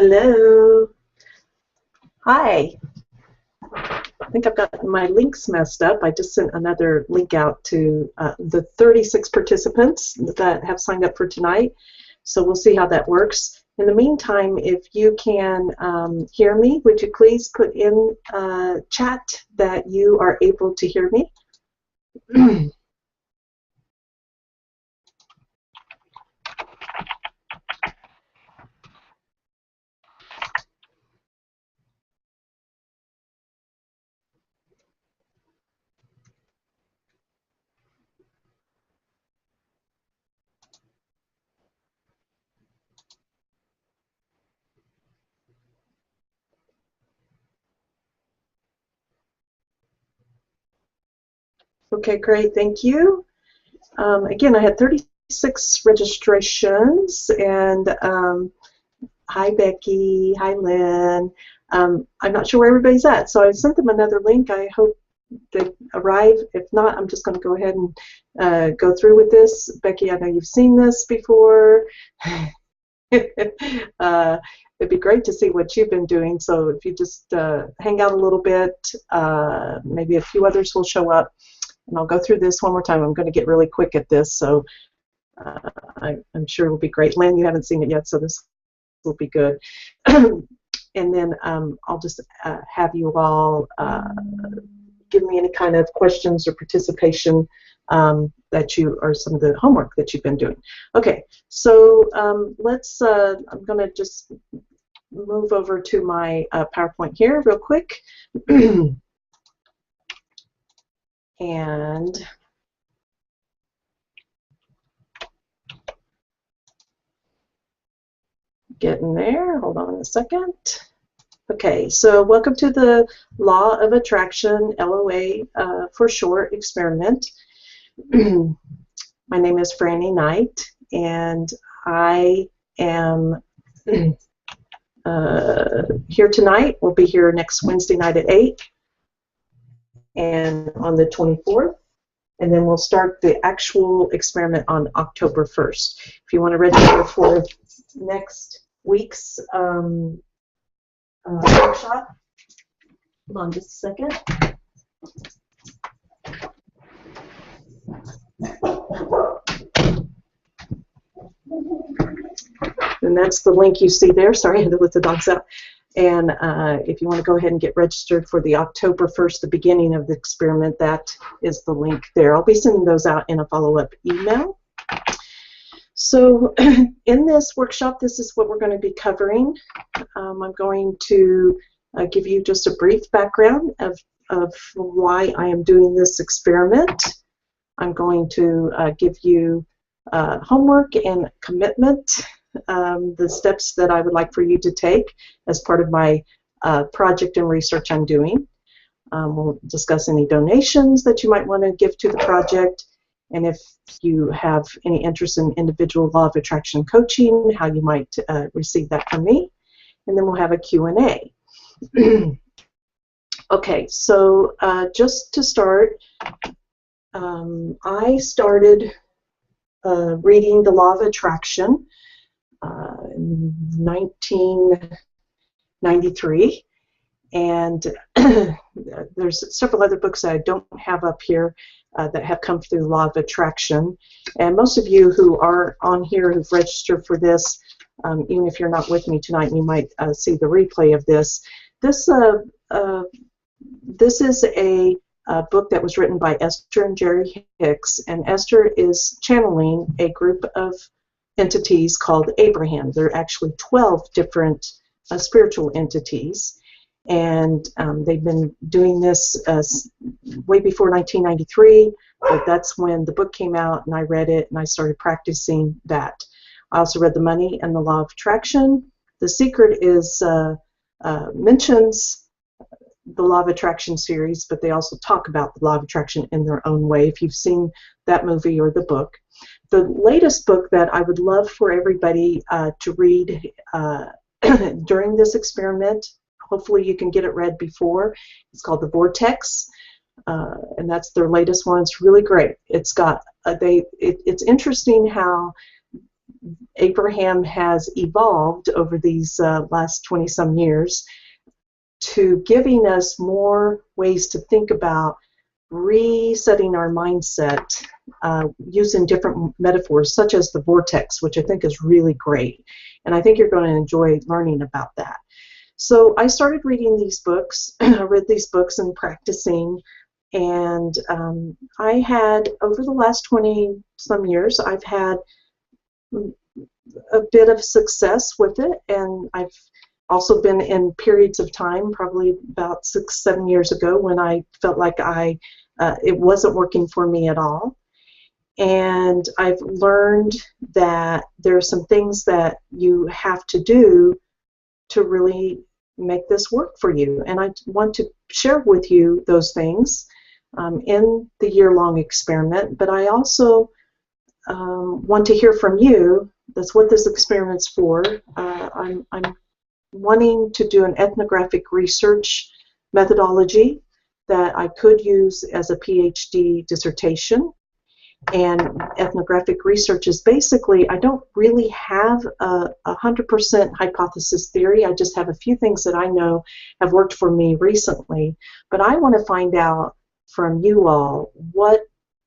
Hello. Hi. I think I've got my links messed up. I just sent another link out to the 36 participants that have signed up for tonight. So we'll see how that works. In the meantime, if you can hear me, would you please put in chat that you are able to hear me? Okay, great. Thank you. Again, I had 36 registrations, and hi, Becky. Hi, Lynn. I'm not sure where everybody's at, so I sent them another link. I hope they arrive. If not, I'm just going to go ahead and go through with this. Becky, I know you've seen this before. It'd be great to see what you've been doing, so if you just hang out a little bit, maybe a few others will show up, and I'll go through this one more time. I'm going to get really quick at this, so I'm sure it'll be great. Lynn, you haven't seen it yet, so this will be good. And then I'll just have you all give me any kind of questions or participation that you, or some of the homework that you've been doing. Okay, so let's, I'm going to just move over to my PowerPoint here real quick. And getting there, hold on a second. Okay, so welcome to the Law of Attraction, LOA for short, experiment. My name is Franny Knight, and I am here tonight. We'll be here next Wednesday night at 8 and on the 24th. And then we'll start the actual experiment on October 1st. If you want to register for next week's workshop, hold on just a second. And that's the link you see there. Sorry, I had to let the dogs out. And if you want to go ahead and get registered for the October 1st, the beginning of the experiment, that is the link there. I'll be sending those out in a follow-up email. So in this workshop, this is what we're going to be covering. I'm going to give you just a brief background of why I am doing this experiment. I'm going to give you homework and commitment, the steps that I would like for you to take as part of my project and research I'm doing. We'll discuss any donations that you might want to give to the project, and if you have any interest in individual law of attraction coaching, how you might receive that from me. And then we'll have a Q&A. Okay, so just to start, I started reading the Law of Attraction in 1993, and there's several other books that I don't have up here that have come through Law of Attraction, and most of you who are on here who've registered for this, even if you're not with me tonight, you might see the replay of this. This is a book that was written by Esther and Jerry Hicks, and Esther is channeling a group of entities called Abraham. There are actually 12 different spiritual entities, and they've been doing this way before 1993, but that's when the book came out, and I read it, and I started practicing that. I also read The Money and the Law of Attraction. The Secret is mentions the Law of Attraction series, but they also talk about the Law of Attraction in their own way, if you've seen that movie or the book. The latest book that I would love for everybody to read during this experiment, hopefully you can get it read before, it's called The Vortex, and that's their latest one. It's really great. It's got, it's interesting how Abraham has evolved over these last 20-some years to giving us more ways to think about resetting our mindset using different metaphors, such as the vortex, which I think is really great. And I think you're going to enjoy learning about that. So I started reading these books. I read these books and practicing. And I had, over the last 20-some years, I've had a bit of success with it. And I've also been in periods of time, probably about 6-7 years ago, when I felt like it wasn't working for me at all. And I've learned that there are some things that you have to do to really make this work for you. And I want to share with you those things in the year-long experiment, but I also want to hear from you. That's what this experiment's for. I'm wanting to do an ethnographic research methodology that I could use as a PhD dissertation. And ethnographic research is basically, I don't really have a 100% hypothesis theory. I just have a few things that I know have worked for me recently. But I want to find out from you all what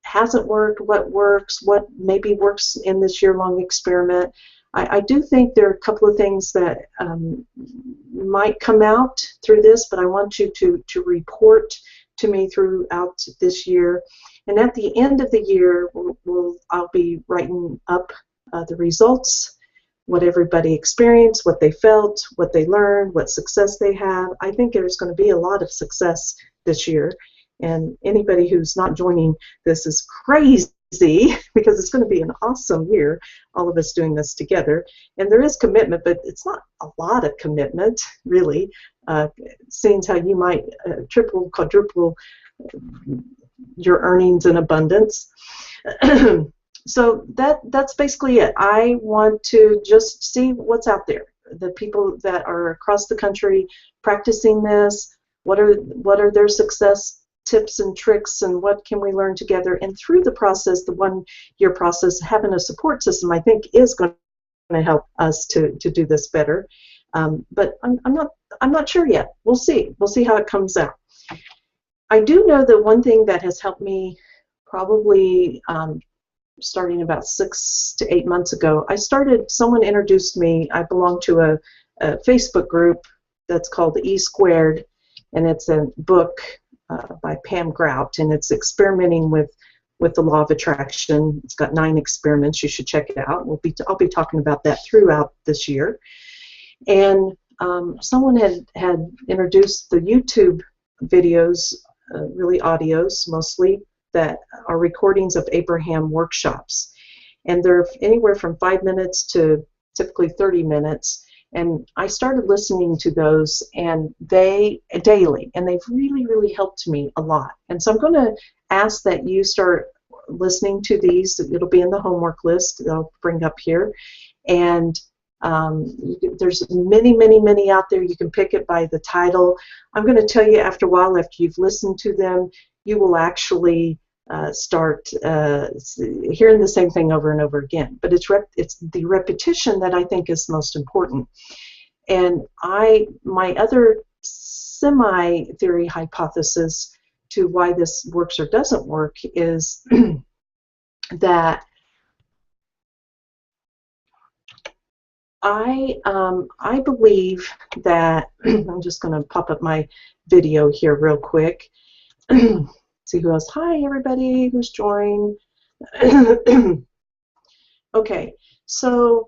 hasn't worked, what works, what maybe works in this year-long experiment. I do think there are a couple of things that might come out through this, but I want you to report to me throughout this year. And at the end of the year, I'll be writing up the results, what everybody experienced, what they felt, what they learned, what success they have. I think there's going to be a lot of success this year. And anybody who's not joining this is crazy, because it's going to be an awesome year, all of us doing this together. And there is commitment, but it's not a lot of commitment, really, seeing how you might triple, quadruple your earnings in abundance. So that's basically it. I want to just see what's out there. The people that are across the country practicing this, what are their success tips and tricks, and what can we learn together? And through the process, the 1-year process, having a support system, I think, is going to help us to do this better. But I'm not sure yet. We'll see. We'll see how it comes out. I do know that one thing that has helped me, probably starting about 6 to 8 months ago, someone introduced me. I belong to a Facebook group that's called E Squared, and it's a book by Pam Grout, and it's experimenting with the law of attraction. It's got 9 experiments. You should check it out. I'll be talking about that throughout this year. And someone had introduced the YouTube videos, really audios mostly, that are recordings of Abraham workshops. And they're anywhere from 5 minutes to typically 30 minutes. And I started listening to those daily, and they've really, really helped me a lot. And so I'm going to ask that you start listening to these. It'll be in the homework list that I'll bring up here. And there's many, many, many out there. You can pick it by the title. I'm going to tell you after a while, after you've listened to them, you will actually start hearing the same thing over and over again. But it's the repetition that I think is most important. And my other semi-theory hypothesis to why this works or doesn't work is that I believe that I'm just going to pop up my video here real quick. See who else. Hi, everybody who's joined. Okay, so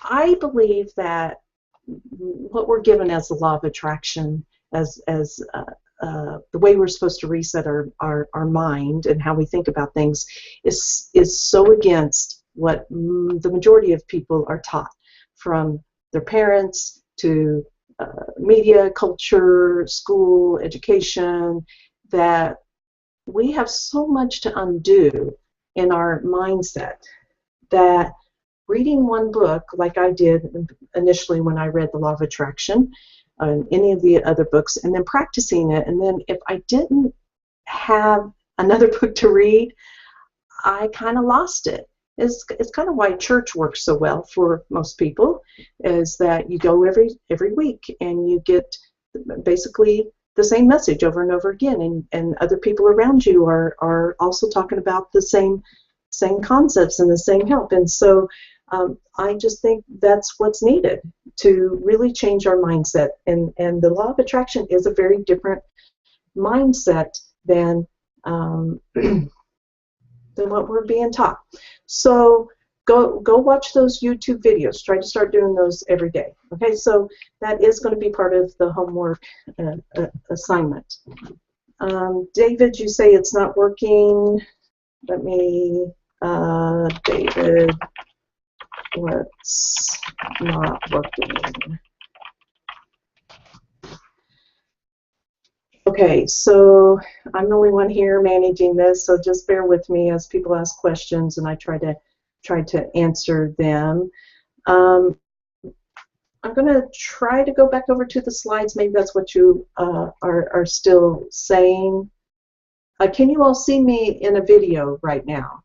I believe that what we're given as the law of attraction, as the way we're supposed to reset our mind and how we think about things, is so against what the majority of people are taught, from their parents to media, culture, school, education, that we have so much to undo in our mindset that reading one book, like I did initially when I read The Law of Attraction, any of the other books, and then practicing it, and then if I didn't have another book to read, I kind of lost it. is kind of why church works so well for most people, is that you go every week and you get basically the same message over and over again, and other people around you are also talking about the same concepts and the same help. And so I just think that's what's needed to really change our mindset. And the law of attraction is a very different mindset than than what we're being taught. So go watch those YouTube videos. Try to start doing those every day. Okay, so that is going to be part of the homework assignment. David, you say it's not working. Let me, David, what's not working? Okay, so I'm the only one here managing this, so just bear with me as people ask questions and I try to answer them. I'm going to try to go back over to the slides. Maybe that's what you are still saying. Can you all see me in a video right now?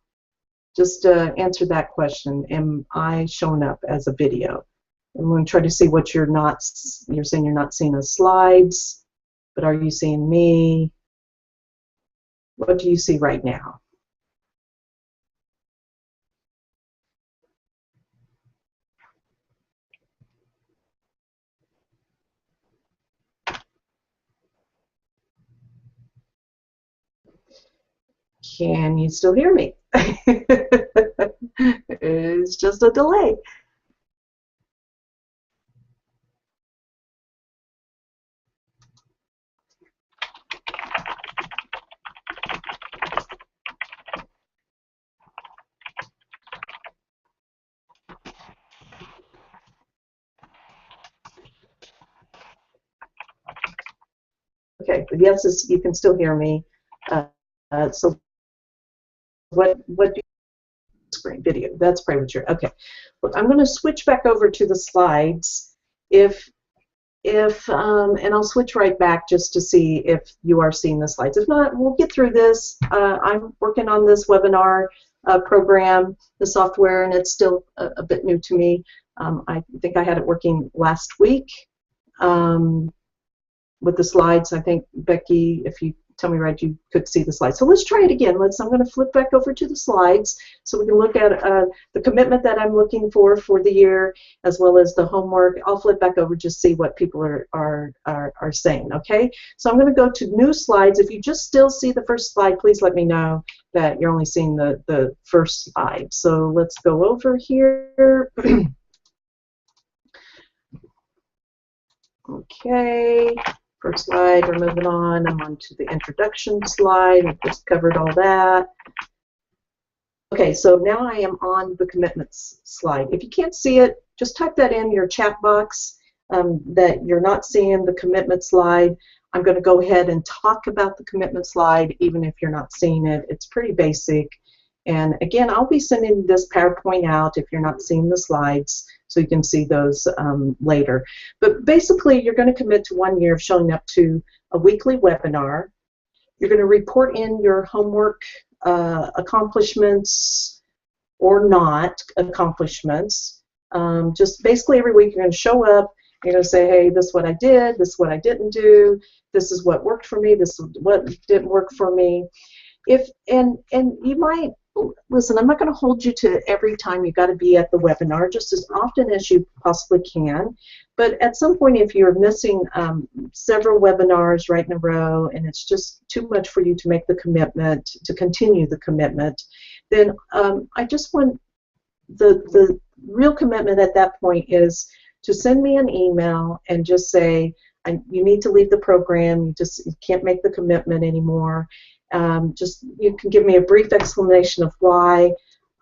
Just answer that question. Am I showing up as a video? I'm going to try to see what you're saying you're not seeing the slides, but are you seeing me? What do you see right now? Can you still hear me? It's just a delay. Okay, but yes, you can still hear me. So what do you screen video? That's probably what you're, okay. Look, I'm going to switch back over to the slides and I'll switch right back just to see if you are seeing the slides. If not, we'll get through this. I'm working on this webinar program, the software, and it's still a bit new to me. I think I had it working last week with the slides. I think, Becky, if you tell me right, you could see the slides. So let's try it again. I'm going to flip back over to the slides so we can look at the commitment that I'm looking for the year, as well as the homework. I'll flip back over just see what people are saying. Okay. So I'm going to go to new slides. If you just still see the first slide, please let me know that you're only seeing the first slide. So let's go over here. Okay. First slide, we're moving on. I'm on to the introduction slide. I've just covered all that. Okay, so now I am on the commitments slide. If you can't see it, just type that in your chat box that you're not seeing the commitment slide. I'm going to go ahead and talk about the commitment slide even if you're not seeing it. It's pretty basic. And again, I'll be sending this PowerPoint out if you're not seeing the slides, so you can see those later. But basically, you're going to commit to 1 year of showing up to a weekly webinar. You're going to report in your homework accomplishments or not accomplishments. Just basically every week you're going to show up. You're going to say, hey, this is what I did, this is what I didn't do, this is what worked for me, this is what didn't work for me. And you might, listen, I'm not going to hold you to every time you got to be at the webinar, just as often as you possibly can. But at some point, if you're missing several webinars right in a row and it's just too much for you to make the commitment, to continue the commitment, then I just want the real commitment at that point is to send me an email and just say, you need to leave the program, you can't make the commitment anymore. Just you can give me a brief explanation of why,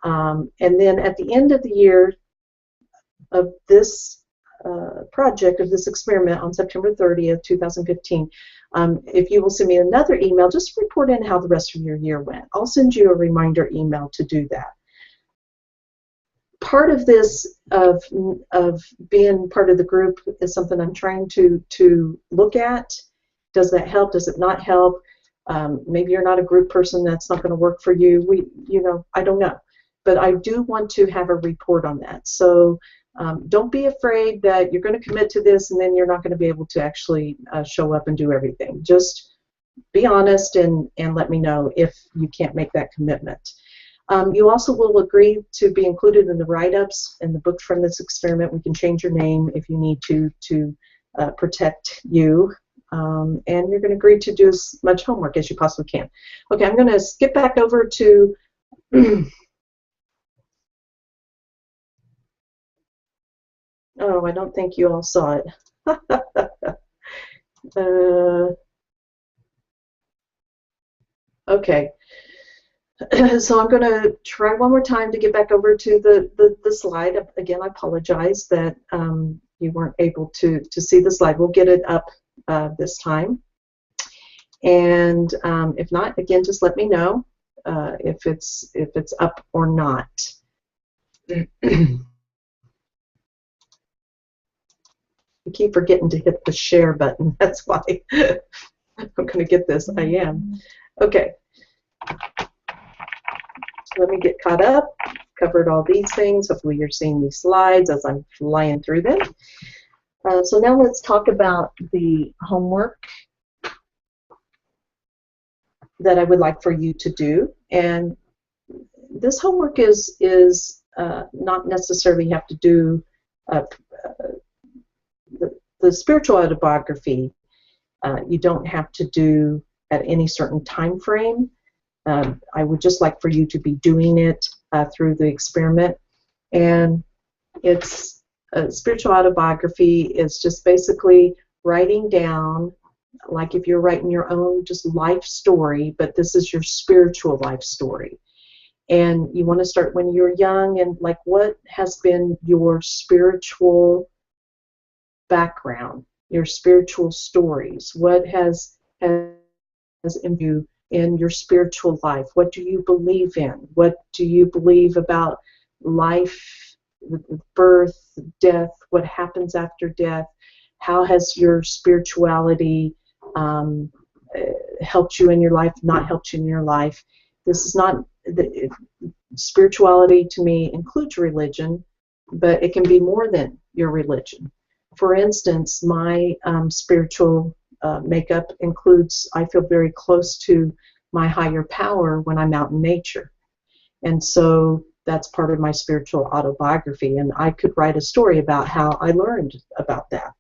and then at the end of the year of this project, of this experiment on September 30th, 2015, if you will send me another email, just report in how the rest of your year went. I'll send you a reminder email to do that. Part of this of being part of the group is something I'm trying to look at. Does that help? Does it not help? Maybe you're not a group person, that's not going to work for you. I don't know. but I do want to have a report on that. So don't be afraid that you're going to commit to this and then you're not going to be able to actually show up and do everything. Just be honest and let me know if you can't make that commitment. You also will agree to be included in the write-ups and the books from this experiment. We can change your name if you need to protect you. And you're going to agree to do as much homework as you possibly can. Okay, I'm going to skip back over to oh, I don't think you all saw it. Okay, so I'm going to try one more time to get back over to the slide. Again, I apologize that you weren't able to see the slide. We'll get it up this time. And if not, again, just let me know if it's up or not. I keep forgetting to hit the share button. That's why I'm going to get this. I am. Okay. So let me get caught up. Covered all these things. Hopefully you're seeing these slides as I'm flying through them. So now let's talk about the homework that I would like for you to do. And this homework is not necessarily have to do the spiritual autobiography. You don't have to do at any certain time frame. I would just like for you to be doing it through the experiment. And it's spiritual autobiography is just basically writing down, like if you're writing your own just life story, but this is your spiritual life story. And you want to start when you're young and like what has been your spiritual background, your spiritual stories, what has in you in your spiritual life, what do you believe in, what do you believe about life, birth, death, what happens after death, how has your spirituality helped you in your life, not helped you in your life. This is not, spirituality to me includes religion, but it can be more than your religion. For instance, my spiritual makeup includes, I feel very close to my higher power when I'm out in nature. And so that's part of my spiritual autobiography, and I could write a story about how I learned about that.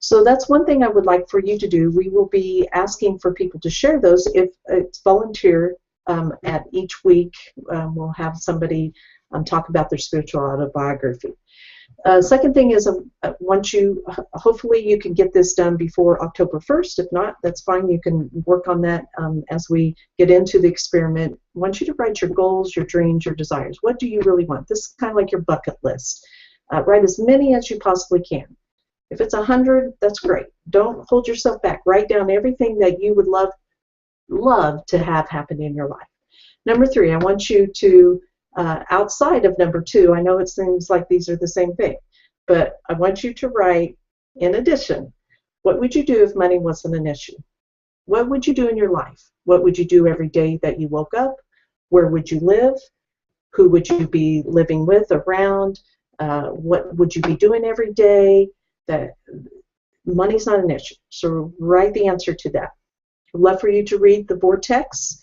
So that's one thing I would like for you to do. We will be asking for people to share those. If it's volunteer, at each week we'll have somebody talk about their spiritual autobiography. Second thing is, once you, hopefully you can get this done before October 1st. If not, that's fine. You can work on that as we get into the experiment. I want you to write your goals, your dreams, your desires. What do you really want? This is kind of like your bucket list. Write as many as you possibly can. If it's 100, that's great. Don't hold yourself back. Write down everything that you would love to have happen in your life. Number 3, I want you to, outside of number 2, I know it seems like these are the same thing, but I want you to write, in addition, what would you do if money wasn't an issue? What would you do in your life? What would you do every day that you woke up? Where would you live? Who would you be living with, around? What would you be doing every day? That money's not an issue. So write the answer to that. I'd love for you to read The Vortex.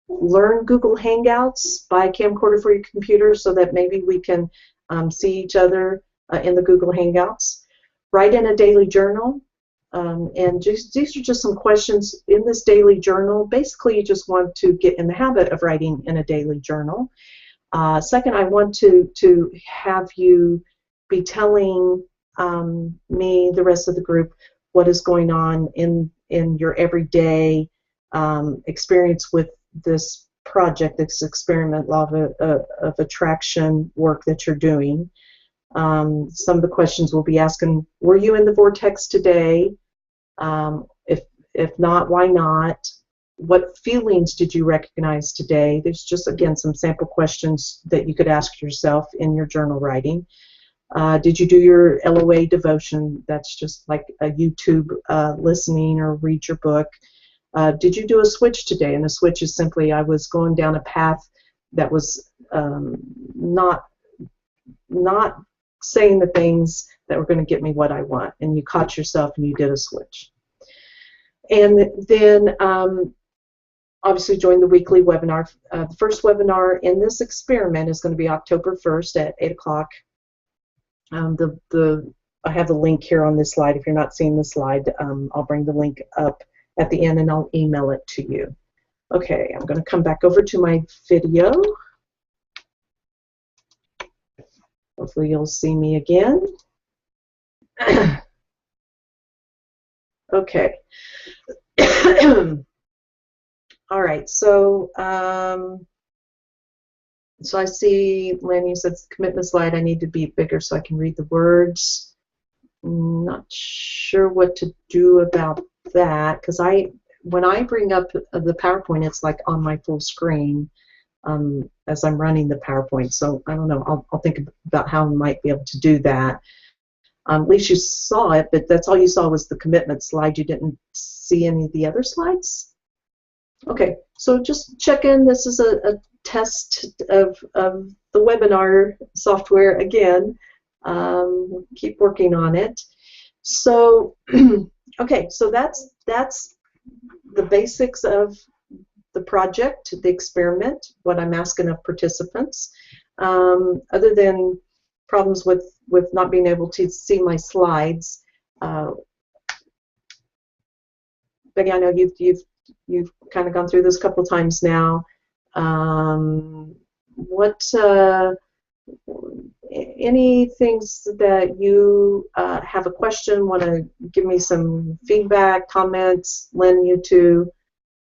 Learn Google Hangouts, buy a camcorder for your computer so that maybe we can see each other in the Google Hangouts. Write in a daily journal. And these are just some questions in this daily journal. Basically, you just want to get in the habit of writing in a daily journal. Second, I want to have you be telling me, the rest of the group, what is going on in your everyday experience with this project, this experiment, law of attraction work that you're doing. Some of the questions we'll be asking: were you in the vortex today? If not, why not? What feelings did you recognize today? There's just, again, some sample questions that you could ask yourself in your journal writing. Did you do your LOA devotion? That's just like a YouTube listening or read your book. did you do a switch today? And a switch is simply I was going down a path that was not saying the things that were going to get me what I want, and you caught yourself and you did a switch. And then obviously join the weekly webinar. The first webinar in this experiment is going to be October 1st at 8 o'clock. I have the link here on this slide. If you're not seeing the slide, I'll bring the link up at the end and I'll email it to you. Okay, I'm going to come back over to my video. Hopefully you'll see me again. Okay. All right, so so I see, Lynn, you said commitment slide, I need to be bigger so I can read the words. Not sure what to do about that, because when I bring up the PowerPoint, it's like on my full screen as I'm running the PowerPoint. So I don't know, I'll think about how I might be able to do that. At least you saw it, but that's all you saw was the commitment slide. You didn't see any of the other slides? Okay, so just check in. This is a test of the webinar software again. Keep working on it. So, okay, so that's the basics of the project, the experiment, what I'm asking of participants. Other than problems with not being able to see my slides, Becky, I know you've kind of gone through this a couple times now. Any things that you have a question, want to give me some feedback, comments, Lynn, you too,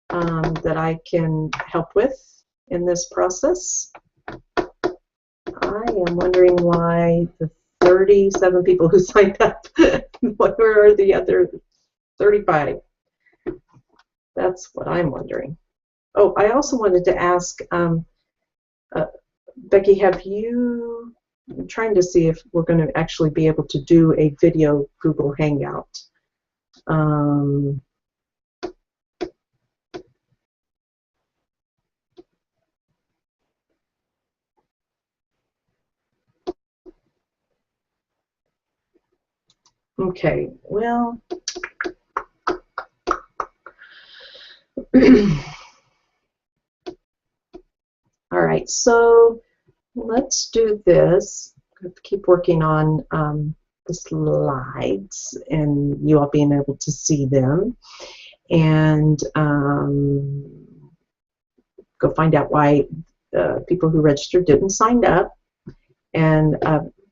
that I can help with in this process? I am wondering why the 37 people who signed up, where are the other 35? That's what I'm wondering. Oh, I also wanted to ask, Becky, I'm trying to see if we're going to actually be able to do a video Google Hangout. Okay, well, all right, so let's do this. I have to keep working on the slides and you all being able to see them, and go find out why people who registered didn't sign up. And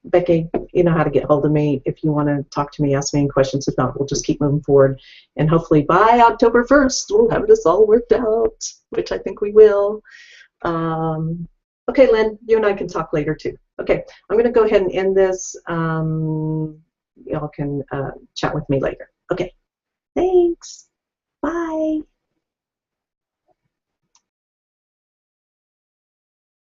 Becky, you know how to get hold of me if you want to talk to me, ask me any questions. If not, we'll just keep moving forward. And hopefully by October 1st, we'll have this all worked out, which I think we will. Okay, Lynn, you and I can talk later too. Okay, I'm going to go ahead and end this. Y'all can chat with me later. Okay, thanks. Bye.